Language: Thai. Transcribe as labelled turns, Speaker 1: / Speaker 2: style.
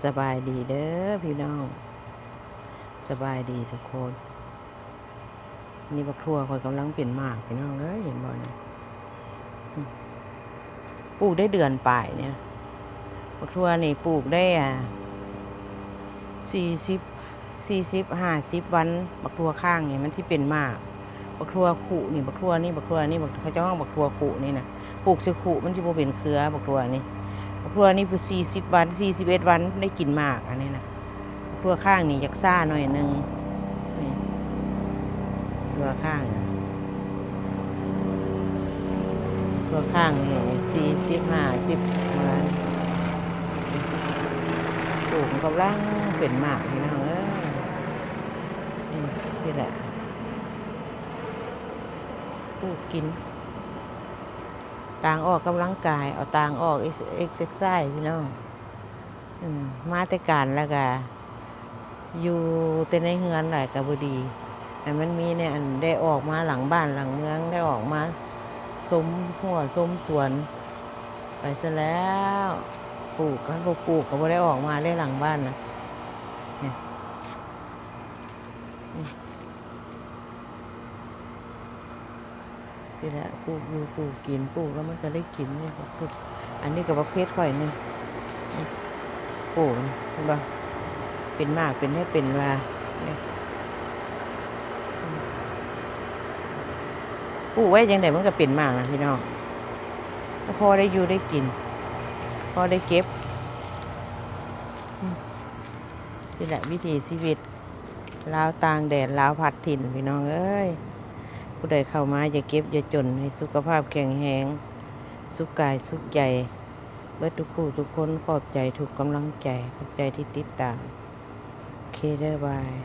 Speaker 1: สบายดีเด้อพี่น้องสบายดีทุกคนนี่บักทั่วคอยกำลังเปลี่ยนมากพี่น้องเห็นบ่เนี่ยปลูกได้เดือนปลายเนี่ยบักทั่วนี่ปลูกได้40-50 วันบักทั่วข้างเนี่ยมันที่เป็นมากบักทั่วขุนี่บักทั่วนี่เขาจะห้องบักทั่วขุนี่นะปลูกเสขุมันจะโบเป็นเครือบักทั่วนี่บักทั่วนี่40 วัน41 วันได้กินมากอันนี้นะทั่วข้างนี่อยากซ่าหน่อยนึงนี่ทั่วข้างนี่40-50วันปลูกกำลังเป็นหมากนี่นะสิแหละปลูกกินต่างออกกำลังกายเอาต่างออกเอ็กซ์ไซส์พี่น้องมาแต่การแล้วก็อยู่แต่ในเฮือนหลายกับบดีแต่มันมีเนี่ยได้ออกมาหลังบ้านหลังเมืองได้ออกมาซุ้มหัวซุ้มสวนไปซะแล้วปลูกกันปลูกก็ไม่ได้ออกมาได้หลังบ้านนะนี่แหละปลูกอยู่ปลูกกินปลูกแล้วมันก็ได้กินเนี่ยปลูกอันนี้กับประเภทข่อยนึงปลูกใช่ปะเป็นมากเป็นให้เป็นว่าปลูกไว้ยังไงมันก็เป็นมากนะพี่น้องพอได้อยู่ได้กินพอได้เก็บนี่แหละวิถีชีวิตลาวต่างแดดลาวผัดถิ่นพี่น้องเอ้ยผู้ใดเข้ามาอย่าเก็บอย่าจนให้สุขภาพแข็งแรงสุขกายสุขใจเบิดทุกคู่ทุกคนขอบใจทุกกำลังใจขอบใจที่ติดตามโอเคได้บาย